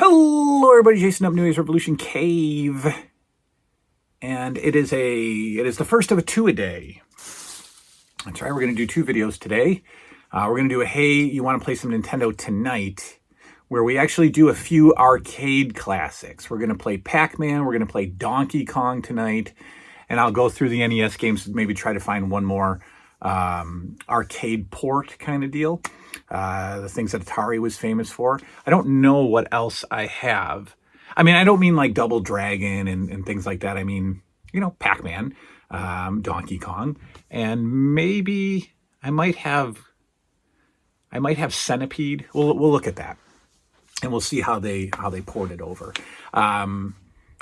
Hello, everybody. Jason up, New Age Revolution Cave, and it is the first of a two-a-day. That's right. We're going to do two videos today. We're going to do a Hey, you want to play some Nintendo tonight, where we actually do a few arcade classics. We're going to play Pac-Man. We're going to play Donkey Kong tonight, and I'll go through the NES games, maybe try to find one more arcade port kind of deal. The things that Atari was famous for. I don't know what else I have. I mean, I don't mean like Double Dragon and things like that. I mean, Pac-Man, Donkey Kong, and maybe I might have Centipede. We'll look at that, and we'll see how they port it over. And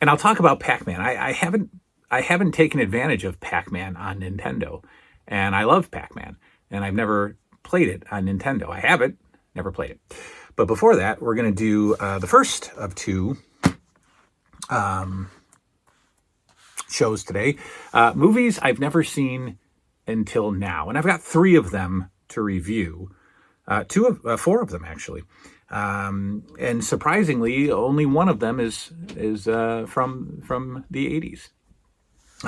I'll talk about Pac-Man. I haven't taken advantage of Pac-Man on Nintendo, and I love Pac-Man, and I've never played it on Nintendo. I have it, never played it. But before that, we're going to do the first of two shows today. Movies I've never seen until now. And I've got three of them to review. Four of them, actually. And surprisingly, only one of them is from the 80s.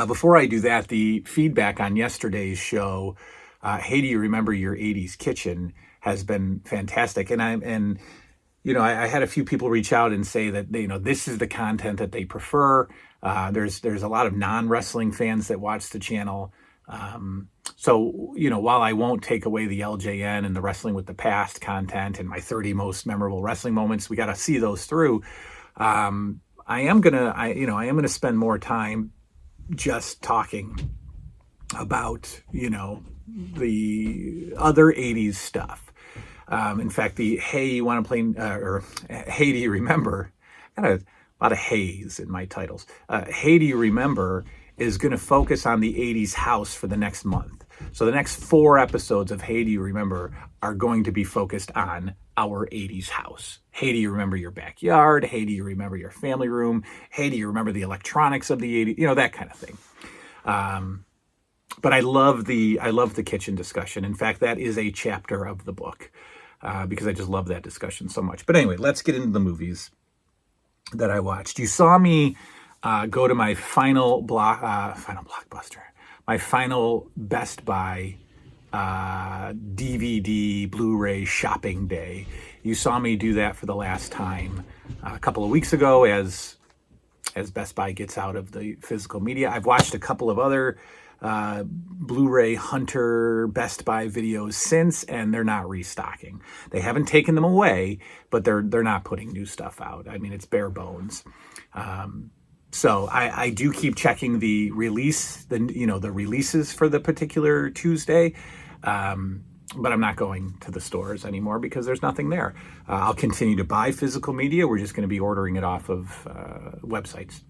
Before I do that, the feedback on yesterday's show, Hey, do you remember your 80s kitchen, has been fantastic. And I had a few people reach out and say that this is the content that they prefer. There's a lot of non-wrestling fans that watch the channel. So while I won't take away the LJN and the Wrestling with the Past content and my 30 most memorable wrestling moments, we got to see those through. I am gonna spend more time just talking about the other 80s stuff. In fact, the Hey, you want to play, or Hey, do you remember? I got a lot of Hays in my titles. Hey, do you remember is going to focus on the 80s house for the next month. So the next 4 episodes of Hey, do you remember are going to be focused on our 80s house. Hey, do you remember your backyard? Hey, do you remember your family room? Hey, do you remember the electronics of the 80s? That kind of thing. But I love the kitchen discussion. In fact, that is a chapter of the book because I just love that discussion so much. But anyway, let's get into the movies that I watched. You saw me go to my final blockbuster, my final Best Buy DVD Blu-ray shopping day. You saw me do that for the last time a couple of weeks ago as Best Buy gets out of the physical media. I've watched a couple of other Blu-ray Hunter Best Buy videos since, and they're not restocking. They haven't taken them away, but they're not putting new stuff out. I mean, it's bare bones. So I do keep checking the releases for the particular Tuesday, but I'm not going to the stores anymore because there's nothing there. I'll continue to buy physical media. We're just going to be ordering it off of websites.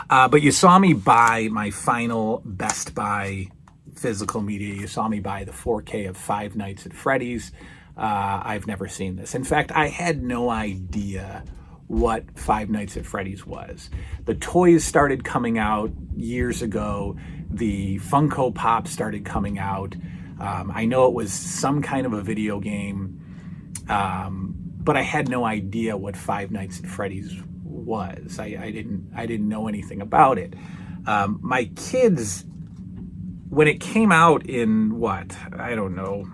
But you saw me buy my final Best Buy physical media. You saw me buy the 4K of Five Nights at Freddy's. I've never seen this. In fact, I had no idea what Five Nights at Freddy's was. The toys started coming out years ago. The Funko Pop started coming out. I know it was some kind of a video game, but I had no idea what Five Nights at Freddy's was. I didn't know anything about it. My kids, when it came out in I don't know.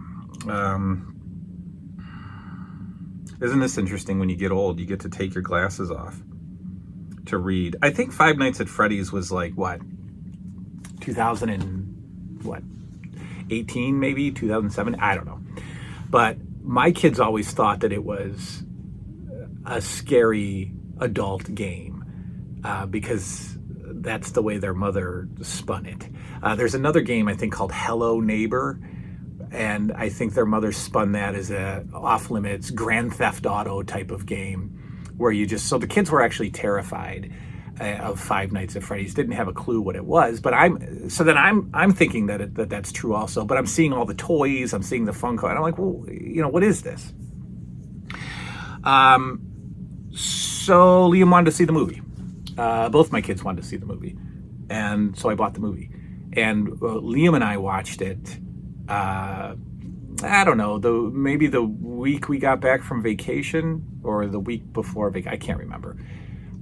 Isn't this interesting? When you get old, you get to take your glasses off to read. I think Five Nights at Freddy's was 2018 maybe, 2007. I don't know. But my kids always thought that it was a scary adult game because that's the way their mother spun it. There's another game I think called Hello Neighbor, and I think their mother spun that as a off-limits Grand Theft Auto type of game where so the kids were actually terrified of Five Nights at Freddy's, didn't have a clue what it was, but I'm thinking that that's true also, but I'm seeing all the toys, I'm seeing the Funko, and I'm like, well, what is this? So Liam wanted to see the movie. Both my kids wanted to see the movie. And so I bought the movie. And Liam and I watched it I don't know, maybe the week we got back from vacation or the week before vacation. I can't remember.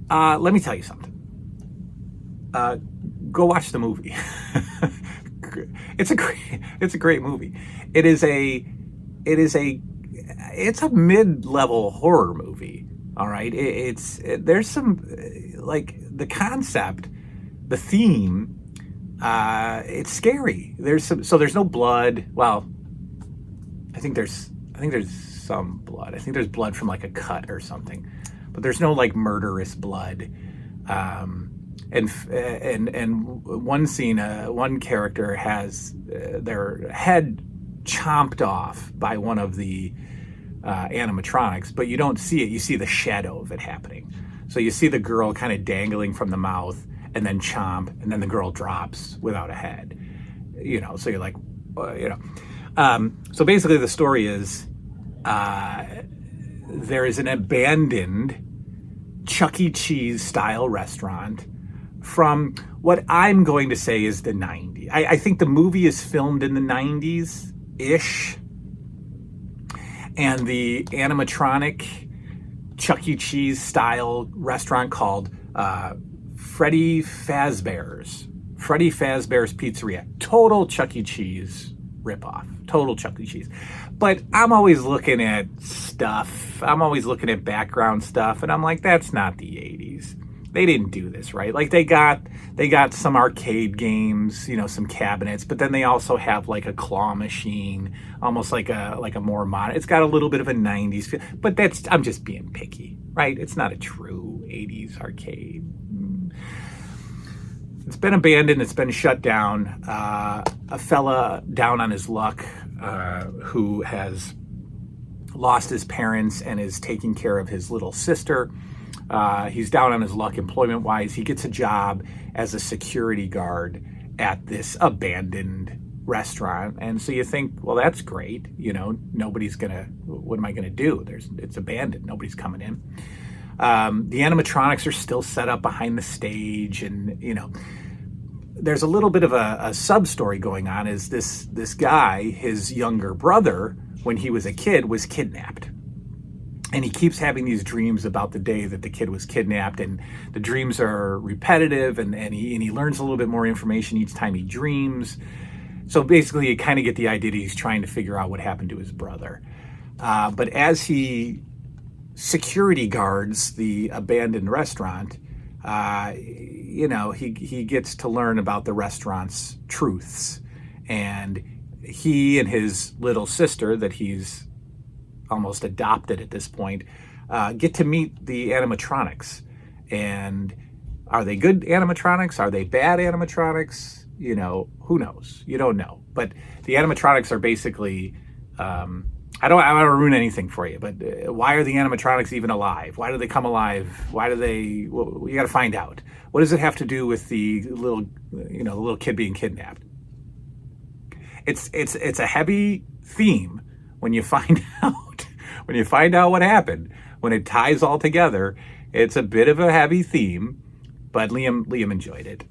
Let me tell you something. Go watch the movie. It's a great movie. It's a mid-level horror movie. All right. There's some, like, the concept, the theme, it's scary. There's no blood. Well, I think there's some blood. I think there's blood from like a cut or something, but there's no like murderous blood. And one scene, one character has their head chomped off by one of the animatronics, but you don't see it. You see the shadow of it happening. So you see the girl kind of dangling from the mouth, and then chomp, and then the girl drops without a head. So you're like, so basically the story is there is an abandoned Chuck E. Cheese style restaurant from what I'm going to say is the 90s. I think the movie is filmed in the 90s-ish. And the animatronic Chuck E. Cheese style restaurant called Freddie Fazbear's Pizzeria. Total Chuck E. Cheese ripoff. Total Chuck E. Cheese. But I'm always looking at stuff. I'm always looking at background stuff, and I'm like, that's not the 80s. They didn't do this, right? Like they got some arcade games, some cabinets, but then they also have like a claw machine, almost like a more modern. It's got a little bit of a 90s feel, but I'm just being picky, right? It's not a true 80s arcade. It's been abandoned. It's been shut down. A fella down on his luck who has lost his parents and is taking care of his little sister. He's down on his luck employment-wise. He gets a job as a security guard at this abandoned restaurant. And so you think, well, that's great. Nobody's what am I going to do? It's abandoned. Nobody's coming in. The animatronics are still set up behind the stage. And, there's a little bit of a sub-story going on is this guy, his younger brother, when he was a kid, was kidnapped. And he keeps having these dreams about the day that the kid was kidnapped, and the dreams are repetitive, and he learns a little bit more information each time he dreams. So basically, you kind of get the idea that he's trying to figure out what happened to his brother. But as he security guards the abandoned restaurant, he gets to learn about the restaurant's truths. And he and his little sister that he's almost adopted at this point, get to meet the animatronics. And are they good animatronics? Are they bad animatronics? Who knows? You don't know. But the animatronics are basically, I don't want to ruin anything for you, but why are the animatronics even alive? Why do they come alive? You got to find out. What does it have to do with the little kid being kidnapped? It's a heavy theme when you find out. When you find out what happened, when it ties all together, it's a bit of a heavy theme, but Liam enjoyed it.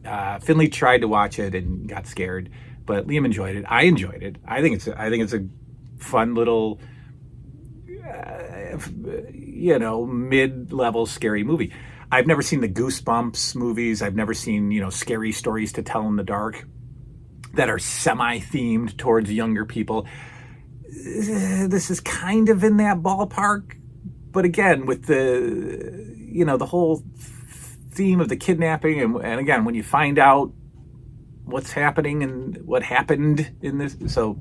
Finley tried to watch it and got scared, but Liam enjoyed it. I enjoyed it. I think it's a fun little, mid-level scary movie. I've never seen the Goosebumps movies. I've never seen, scary stories to tell in the dark that are semi-themed towards younger people. This is kind of in that ballpark, but again, with the whole theme of the kidnapping, and again, when you find out what's happening and what happened in this, so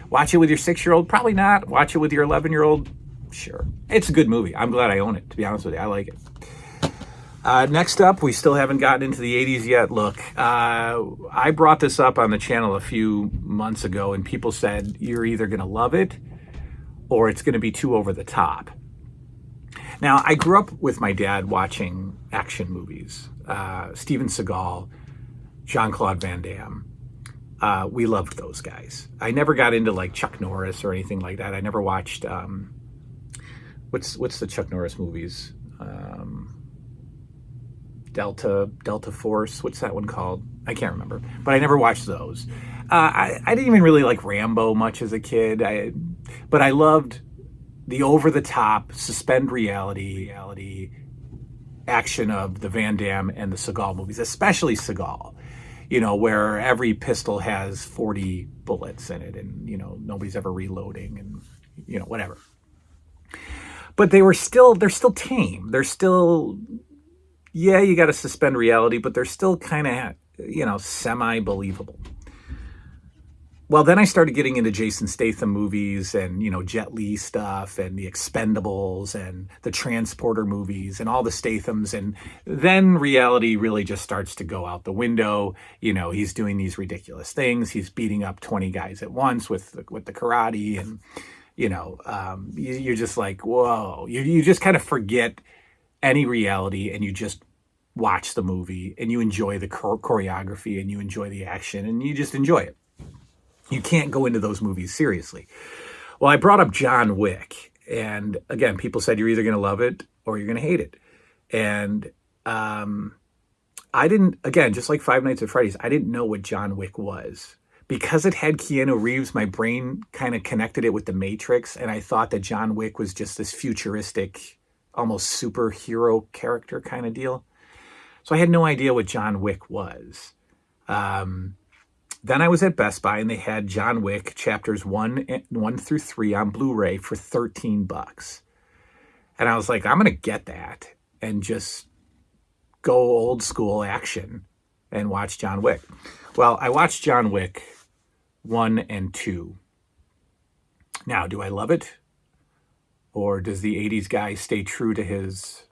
watch it with your 6-year-old, probably not. Watch it with your 11-year-old, sure. It's a good movie. I'm glad I own it, to be honest with you. I like it. Next up, we still haven't gotten into the 80s yet. Look, I brought this up on the channel a few months ago, and people said, you're either going to love it or it's going to be too over the top. Now, I grew up with my dad watching action movies. Steven Seagal, Jean-Claude Van Damme. We loved those guys. I never got into like Chuck Norris or anything like that. I never watched, what's the Chuck Norris movies? Delta Force. What's that one called? I can't remember, but I never watched those. I didn't even really like Rambo much as a kid. But I loved the over-the-top, suspend reality action of the Van Damme and the Seagal movies, especially Seagal. Where every pistol has 40 bullets in it, and nobody's ever reloading, and whatever. But they're still tame. They're still, yeah, you got to suspend reality, but they're still kind of, semi-believable. Well, then I started getting into Jason Statham movies and, Jet Li stuff and the Expendables and the Transporter movies and all the Stathams. And then reality really just starts to go out the window. He's doing these ridiculous things. He's beating up 20 guys at once with the karate. And, you're just like, whoa. You just kind of forget any reality and you just watch the movie and you enjoy the choreography and you enjoy the action and you just enjoy it. You can't go into those movies seriously. Well, I brought up John Wick. And again, people said you're either going to love it or you're going to hate it. And I didn't, again, just like Five Nights at Freddy's, I didn't know what John Wick was. Because it had Keanu Reeves, my brain kind of connected it with The Matrix. And I thought that John Wick was just this futuristic, almost superhero character kind of deal. So I had no idea what John Wick was. Then I was at Best Buy and they had John Wick chapters 1 through 3 on Blu-ray for $13. And I was like, I'm going to get that and just go old school action and watch John Wick. Well, I watched John Wick 1 and 2. Now, do I love it? Or does the 80s guy stay true to his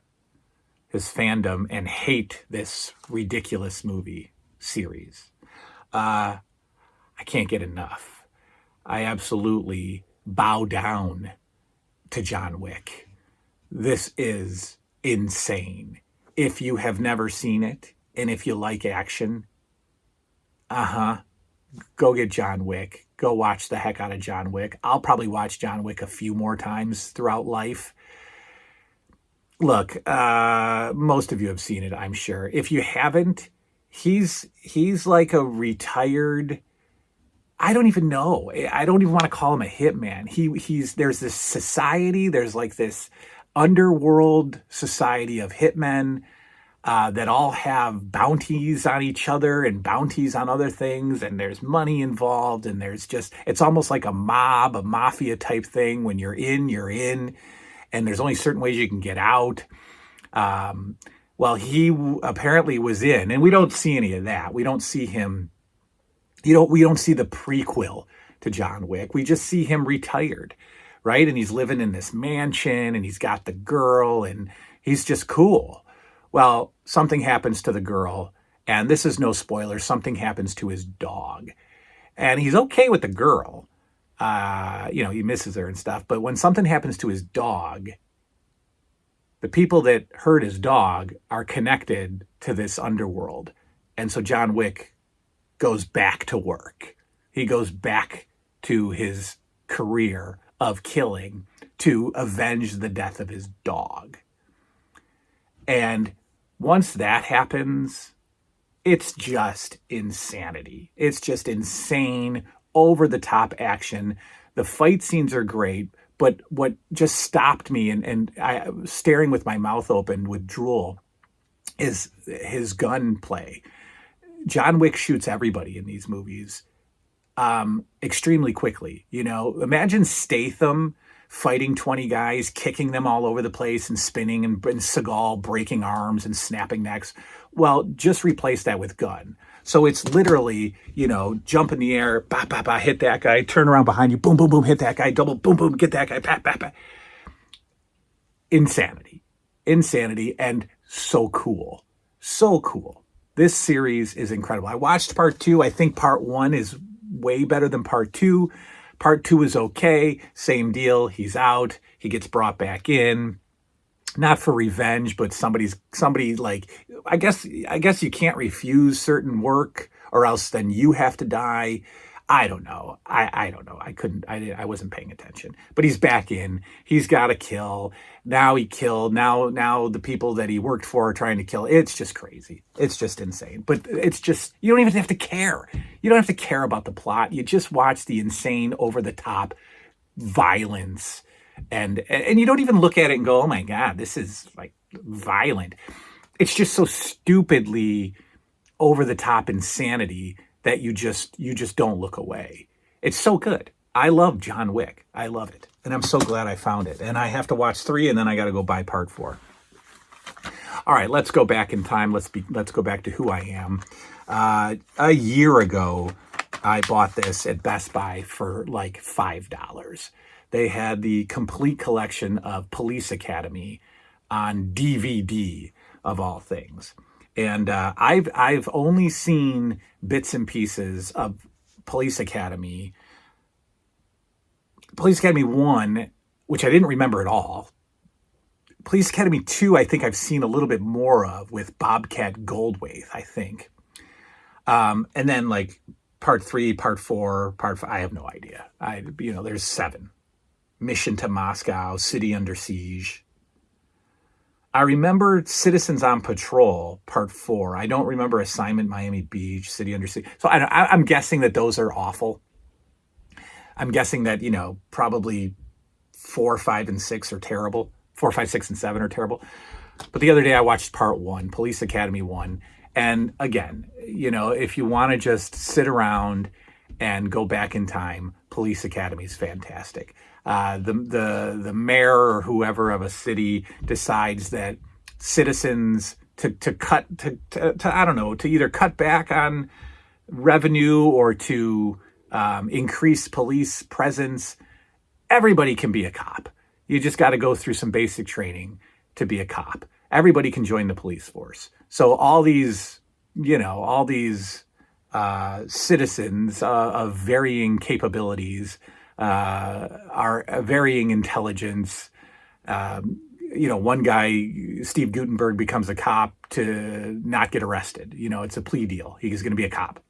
fandom and hate this ridiculous movie series? I can't get enough. I absolutely bow down to John Wick. This is insane. If you have never seen it, and if you like action, go get John Wick. Go watch the heck out of John Wick. I'll probably watch John Wick a few more times throughout life. Look, most of you have seen it, I'm sure. If you haven't, he's like a retired, I don't even know. I don't even want to call him a hitman. There's this society, there's like this underworld society of hitmen that all have bounties on each other and bounties on other things, and there's money involved, and it's almost like a mafia type thing. When you're in, and there's only certain ways you can get out. Well, he apparently was in, and we don't see any of that. We don't see him, we don't see the prequel to John Wick. We just see him retired, right? And he's living in this mansion, and he's got the girl, and he's just cool. Well, something happens to the girl, and this is no spoiler, something happens to his dog. And he's okay with the girl. He misses her and stuff. But when something happens to his dog, the people that hurt his dog are connected to this underworld. And so John Wick goes back to work. He goes back to his career of killing to avenge the death of his dog. And once that happens, it's just insanity. It's just insane, over-the-top action. The fight scenes are great, but what just stopped me and I staring with my mouth open with drool is his gunplay. John Wick shoots everybody in these movies extremely quickly. Imagine Statham fighting 20 guys, kicking them all over the place and spinning, and Seagal breaking arms and snapping necks. Well, just replace that with gun. So it's literally, jump in the air, bah, bah, bah, hit that guy, turn around behind you, boom, boom, boom, hit that guy, double, boom, boom, get that guy, bah, bah, bah. Insanity, and so cool. So cool. This series is incredible. I watched part 2. I think part 1 is way better than part 2. Part 2 is okay. Same deal. He's out. He gets brought back in. Not for revenge, but somebody like, I guess you can't refuse certain work or else then you have to die. I don't know. I don't know. I wasn't paying attention. But he's back in. He's got to kill. Now he killed. Now the people that he worked for are trying to kill. It's just crazy. It's just insane. But it's just, you don't even have to care. You don't have to care about the plot. You just watch the insane, over the top violence, and you don't even look at it and go, "Oh my God, this is like violent." It's just so stupidly over the top insanity that you just don't look away. It's so good. I love John Wick. I love it. And I'm so glad I found it. And I have to watch 3, and then I got to go buy part 4. All right, let's go back in time. Let's go back to who I am. A year ago, I bought this at Best Buy for like $5. They had the complete collection of Police Academy on DVD, of all things. And I've only seen bits and pieces of Police Academy. Police Academy 1, which I didn't remember at all. Police Academy 2, I think I've seen a little bit more of with Bobcat Goldthwait, I think. And then like part 3, part 4, part 5, I have no idea. There's 7. Mission to Moscow, City Under Siege. I remember Citizens on Patrol, part 4. I don't remember Assignment Miami Beach, City Under Siege. So I'm guessing that those are awful. I'm guessing that, probably 4, 5, and 6 are terrible. 4, 5, 6, and 7 are terrible. But the other day I watched part 1, Police Academy 1. And again, if you want to just sit around and go back in time, Police Academy is fantastic. The mayor or whoever of a city decides that citizens to either cut back on revenue or to increase police presence. Everybody can be a cop. You just got to go through some basic training to be a cop. Everybody can join the police force. So all these citizens of varying capabilities, are varying intelligence. One guy, Steve Gutenberg, becomes a cop to not get arrested. It's a plea deal. He's going to be a cop.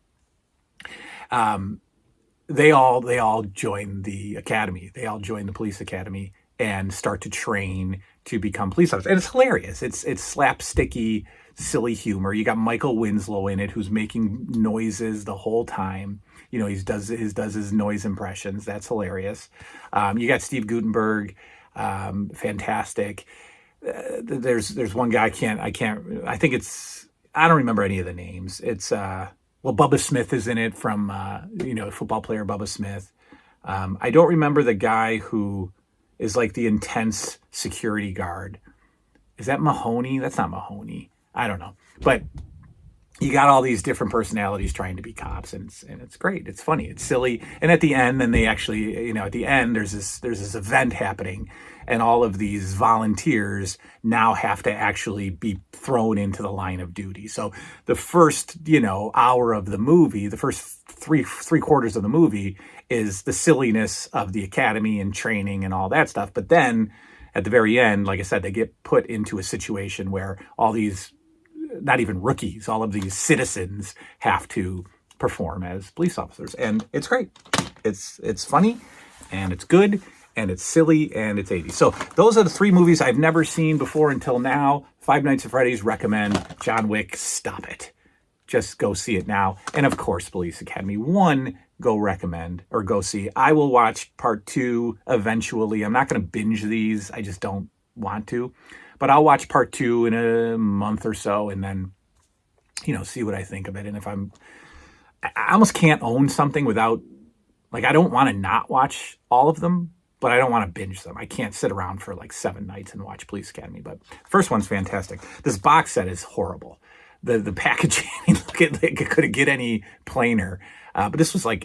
They all join the academy. They all join the police academy and start to train to become police officers. And it's hilarious. It's slapsticky, silly humor. You got Michael Winslow in it, who's making noises the whole time. He does his noise impressions. That's hilarious. You got Steve Gutenberg, fantastic. There's one guy I don't remember any of the names. It's Bubba Smith is in it from football player Bubba Smith. I don't remember the guy who is like the intense security guard. Is that Mahoney? That's not Mahoney. I don't know, but you got all these different personalities trying to be cops, and it's great. It's funny. It's silly. And at the end, then they actually, at the end, there's this event happening, and all of these volunteers now have to actually be thrown into the line of duty. So the first, hour of the movie, the first three quarters of the movie is the silliness of the academy and training and all that stuff. But then at the very end, like I said, they get put into a situation where all these, not even rookies, all of these citizens have to perform as police officers. And it's great. It's funny, and it's good, and it's silly, and it's 80s. So those are the 3 movies I've never seen before until now. Five Nights at Freddy's, recommend. John Wick, stop it. Just go see it now. And of course, Police Academy 1, go recommend or go see. I will watch part 2 eventually. I'm not going to binge these. I just don't want to. But I'll watch part 2 in a month or so, and then, see what I think of it. And if I almost can't own something without, I don't want to not watch all of them, but I don't want to binge them. I can't sit around for 7 nights and watch Police Academy. But first one's fantastic. This box set is horrible. The packaging, it couldn't get any plainer. But this was what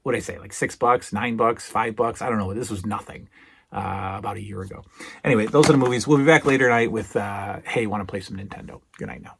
did I say, $6, $9, $5? I don't know. This was nothing. About a year ago. Anyway, those are the movies. We'll be back later tonight with, hey, want to play some Nintendo? Good night now.